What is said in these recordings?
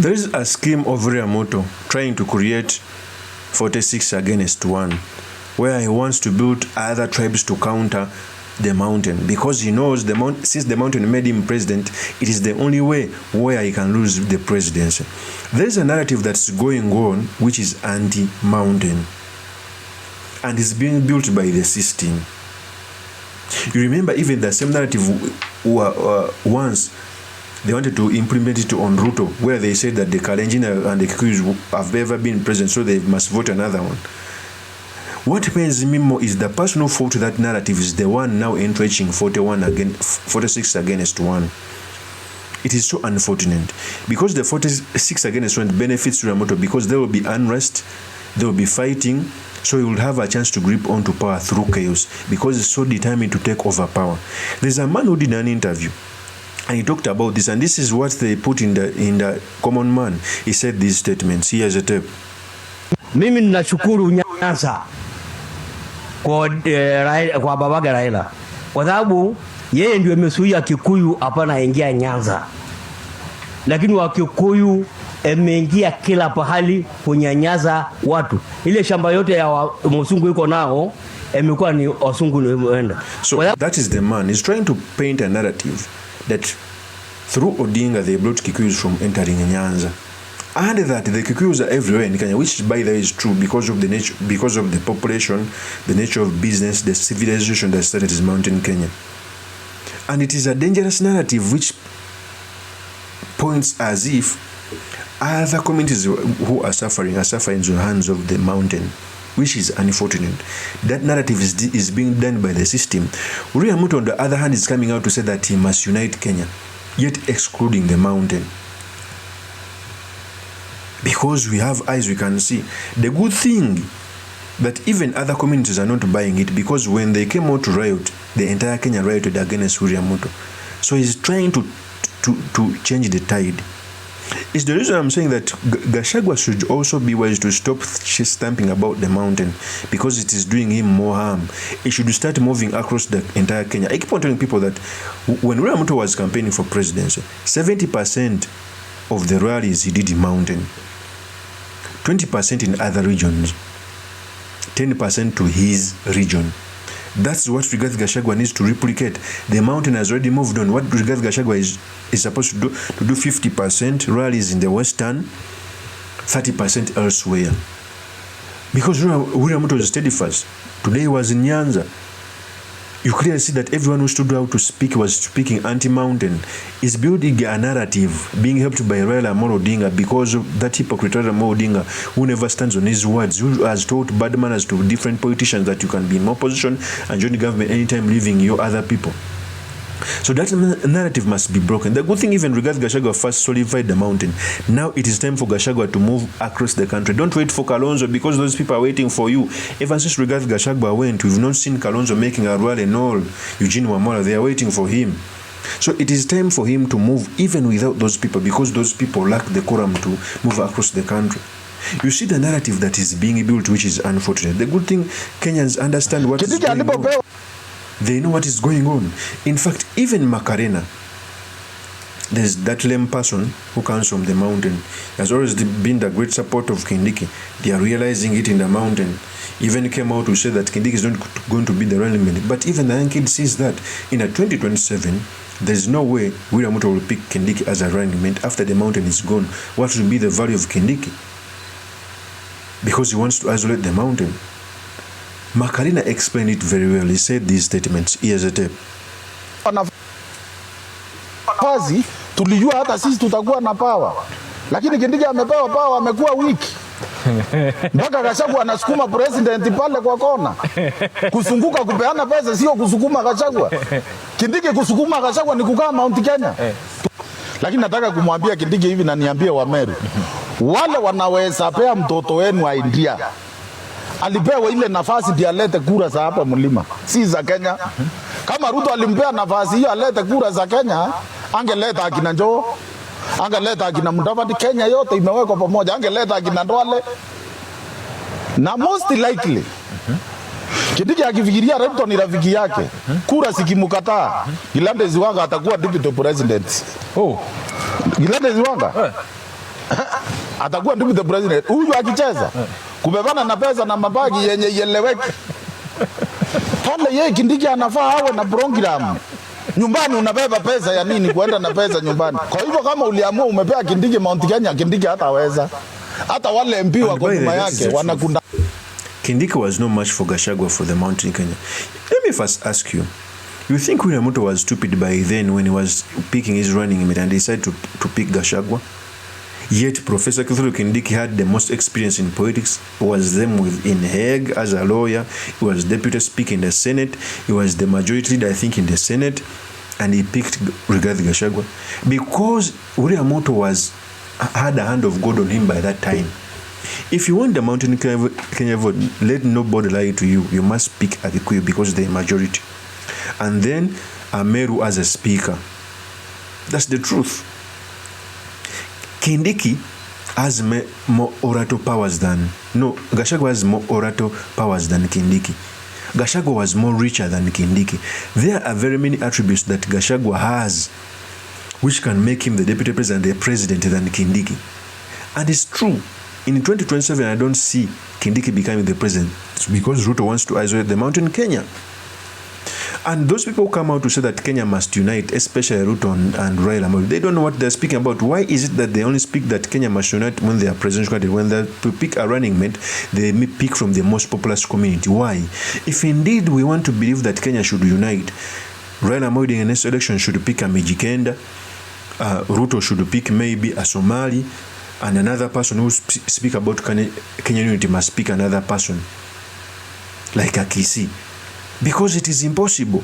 There is a scheme of Riamuto trying to create 46 against 1, where he wants to build other tribes to counter the mountain, because he knows since the mountain made him president, it is the only way where he can lose the presidency. There is a narrative that's going on which is anti-mountain, and is being built by the system. You remember even the same narrative once they wanted to implement it on Ruto, where they said that the Kalenjin and the Kikuyus have ever been present, so they must vote another one. What pains me more is the person who fought that narrative is the one now entrenching 46 against 1. It is so unfortunate, because the 46 against 1 benefits Riamuto, because there will be unrest, there will be fighting, so he will have a chance to grip onto power through chaos, because he's so determined to take over power. There's a man who did an interview, and he talked about this, and this is what they put in the common man. He said these statements. Here's a tape. Mimi ninashukuru Nyanza kwa babaga Raila, kwa sababu yeye ndio amesuia Kikuyu hapana ingia Nyanza, lakini wa Kikuyu ameingia kila pahali kunyanyaza watu. Ile shamba yote ya msungu yuko nao imekuwa ni wasungu ndio. So that is the man. He's trying to paint a narrative that through Odinga they brought Kikuyus from entering Nyanza, and that the Kikuyus are everywhere in Kenya, which by the way is true because of the nature, because of the population, the nature of business, the civilization that started in mountain Kenya. And it is a dangerous narrative which points as if other communities who are suffering in the hands of the mountain, which is unfortunate. That narrative is being done by the system. Riamuto, on the other hand, is coming out to say that he must unite Kenya, yet excluding the mountain. Because we have eyes, we can see. The good thing that even other communities are not buying it, because when they came out to riot, the entire Kenya rioted against Riamuto. So he's trying to change the tide. It's the reason I'm saying that Gachagua should also be wise to stop stamping about the mountain, because it is doing him more harm. He should start moving across the entire Kenya. I keep on telling people that when Riamuto was campaigning for presidency, 70% of the rallies he did in mountain, 20% in other regions, 10% to his region. That's what Rigathi Gachagua needs to replicate. The mountain has already moved on. What Rigathi Gachagua is supposed to do 50% rallies in the western, 30% elsewhere. Because Riamuto was steadfast. Today he was in Nyanza. You clearly see that everyone who stood out to speak was speaking anti-mountain. Is building a narrative being helped by Raila Amolo Odinga, because of that hypocrite Raila Amolo Odinga, who never stands on his words, who has taught bad manners to different politicians that you can be in opposition and join the government anytime leaving your other people. So that narrative must be broken. The good thing, even Rigathi Gachagua first solidified the mountain. Now it is time for Gachagua to move across the country. Don't wait for Kalonzo, because those people are waiting for you. Ever since Rigathi Gachagua went, we've not seen Kalonzo making a rally and all. Eugene Wamola, they are waiting for him. So it is time for him to move even without those people, because those people lack the quorum to move across the country. You see the narrative that is being built, which is unfortunate. The good thing, Kenyans understand what is going on. They know what is going on. In fact, even Macarena, there's that lame person who comes from the mountain, has always been the great support of Kindiki. They are realizing it in the mountain. Even came out to say that Kindiki is not going to be the running mate. But even the young kid sees that in a 2027, there's no way Riamuto will pick Kindiki as a running mate after the mountain is gone. What will be the value of Kindiki? Because he wants to isolate the mountain. Macarena explained it very well. He said these statements. Here's a tape. Kazi tulijua hata sisi tutakuwa na power, lakini Kindiki amepewa power, amekuwa wiki mpaka Gachagua anasukuma president pale kwa kona kusunguka kupeana pesa, sio kusukuma Gachagua. Kindiki kusukuma Gachagua ni kukaa Mount Kenya. Lakini nataka kumwambia Kindiki hivi, na niambie Wameru, wale wanaweza pea mtoto wenu wa India, alipewa ile nafasi ndiye alete kura za hapa mlima, si za Kenya. Kama Ruto alimpea nafasi hiyo alete kura za Kenya, angeleta akina Njoo, angeleta akina Mudavadi, Kenya yote imewekwa pamoja, angeleta akina Ndwale. Na most likely Kindiki akifikiria Ruto ni rafiki yake, kura sikimkataa, Gilande Ziwanga atakuwa deputy president. Oh, Gilande Ziwanga atakuwa deputy president. Huyu akicheza kubebana na pesa na mabagi yenye ieleweki. Pale yeye Kindiki anafaa awe na program. Nyumbani unabeba pesa ya nini kuenda na pesa nyumbani? Kwa hivyo kama uliamua umepea Kindiki Mount Kenya, Kindiki hataweza. Hata wale MP wako nyuma yake wanakunda. Kindiki was no match for Gachagua for the Mountain Kenya. Let me first ask you, you think William Ruto was stupid by then when he was picking his running mate and decided to pick Gachagua? Yet Professor Kithure Kindiki had the most experience in politics, was them in Hague as a lawyer, he was deputy speaker in the Senate, he was the majority leader I think in the Senate, and he picked Rigathi Gachagua because William Ruto had a hand of God on him by that time. If you want the Mountain Kenya vote, let nobody lie to you. You must pick a Kikuyu because they're majority. And then Ameru as a speaker. That's the truth. Kindiki has more orator powers than... No, Gachagua has more orator powers than Kindiki. Gachagua was more richer than Kindiki. There are very many attributes that Gachagua has which can make him the deputy president and the president than Kindiki. And it's true. In 2027, I don't see Kindiki becoming the president. It's because Ruto wants to isolate the Mountain Kenya. And those people who come out to say that Kenya must unite, especially Ruto and Raila Amolo, they don't know what they're speaking about. Why is it that they only speak that Kenya must unite when they are presidential candidate? When they pick a running mate, they may pick from the most populous community. Why? If indeed we want to believe that Kenya should unite, Raila Amolo in the next election should pick a Mijikenda, Ruto should pick maybe a Somali, and another person who speak about Kenya unity must pick another person, like a Kisi. Because it is impossible.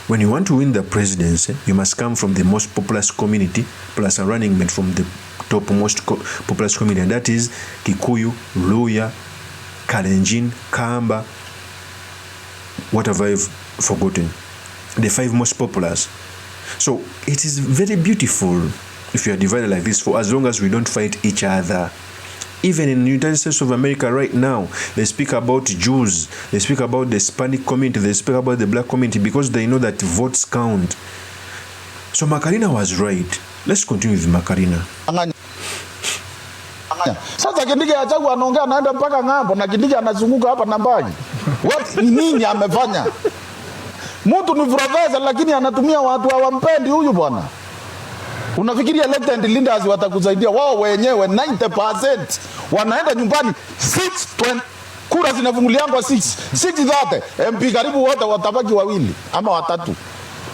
When you want to win the presidency, you must come from the most populous community, plus a running mate from the topmost populous community, and that is Kikuyu, Luya, Kalenjin, Kamba, what have I forgotten? The 5 most populous. So it is very beautiful if you are divided like this, for as long as we don't fight each other. Even in the United States of America right now, they speak about Jews, they speak about the Hispanic community, they speak about the black community because they know that votes count. So Makarina was right. Let's continue with Makarina. Sasa Kindiki Gachagua anaongea anaenda mpaka ng'ambo na Kindiki anazunguka hapa na mbali. What nini amefanya? Mtu ni profesa lakini anatumia watu hawampendi huyu bwana. Unafikiria elected leaders watakusaidia? Wao wenyewe 90% wanaenda nyumbani 620 kura zinafunguliangwa 630 MP karibu wote watabaki 2 ama 3.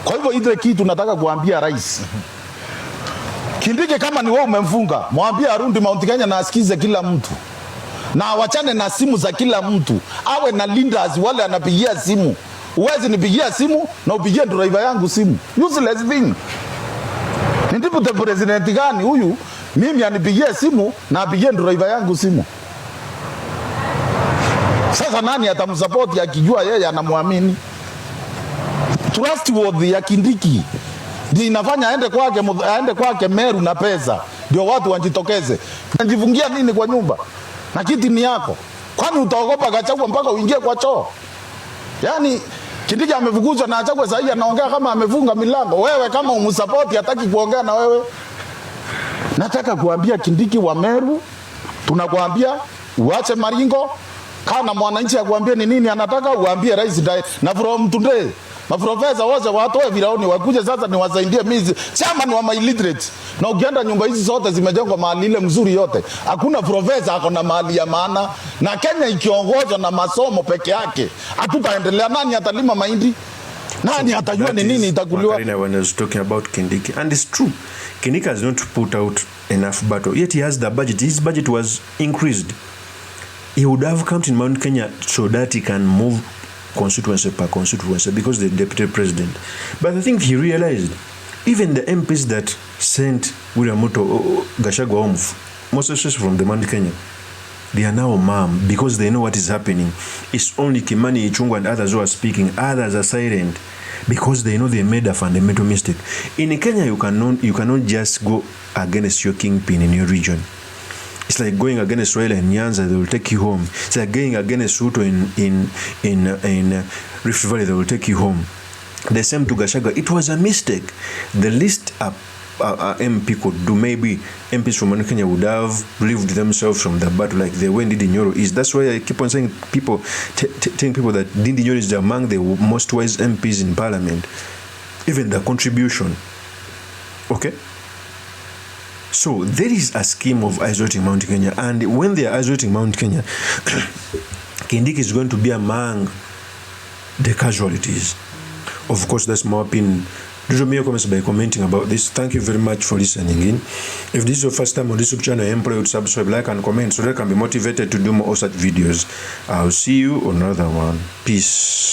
Kwa hivyo ile kitu nataka kuambia rais Kindiki, kama ni wewe umemfunga, mwambie arudi Mount Kenya na asikize kila mtu, na awachane na simu za kila mtu, awe na leaders wale anapigia simu. Uwezi nipigia simu na upigie driver yangu simu, useless thing. Ni deputy president gani huyu mimi anipigie simu na apigie driver yangu simu? Sasa nani atamsupport akijua yeye anamwamini? Trustworthy ya Kindiki ndio inafanya aende kwake Meru na pesa ndio watu wajitokeze. Unajifungia nini kwa nyumba na kiti ni yako? Kwani utaogopa Gachagua mpaka uingie kwa choo? Yaani Kindiki amefukuzwa na Gachagua, sasa anaongea kama amefunga milango. Wewe kama umsupport hataki kuongea na wewe. Nataka kuambia Kindiki wa Meru, tunakuambia uache maringo. Kana mwananchi akwambie ni nini anataka, uambie rais direct. Na from today, maprofesa wote watoe viraoni wakuje sasa ni wasaidie mimi. Chama ni wa my illiterate. Na ukienda nyumba hizi zote zimejengwa mahali ile mzuri yote. Hakuna profesa ako na mahali ya maana. Na Kenya ikiongozwa na masomo peke yake, hatutaendelea. Nani atalima mahindi? Nani atajua ni nini itakuliwa? Makarina when I was talking about Kindiki, and it's true. Kindiki has not put out enough battle. Yet he has the budget. His budget was increased. He would have come to Mount Kenya so that he can move constituency per constituency because the deputy president. But I think he realized even the MPs that sent William Ruto Gachagua home, most especially from the Mount Kenya, they are now mum because they know what is happening. It's only Kimani Ichung'wah and others who are speaking. Others are silent because they know they made a fundamental mistake. In Kenya, you cannot just go against your kingpin in your region. It's like going against Raila and Nyanza, they will take you home. It's like going against Ruto in Rift Valley, they will take you home. The same to Gachagua. It was a mistake. The least MP could do. Maybe MPs from Mount Kenya would have relieved themselves from the battle like the way Ndindi Nyoro is. That's why I keep on saying telling people that Ndindi Nyoro is among the most wise MPs in Parliament. Even the contribution. Okay? So there is a scheme of isolating Mount Kenya, and when they are isolating Mount Kenya, Kindiki is going to be among the casualties. Of course, that's my opinion. Do drop me your comments by commenting about this. Thank you very much for listening in. If this is your first time on this YouTube channel, I implore you to subscribe, like, and comment so that I can be motivated to do more such videos. I'll see you on another one. Peace.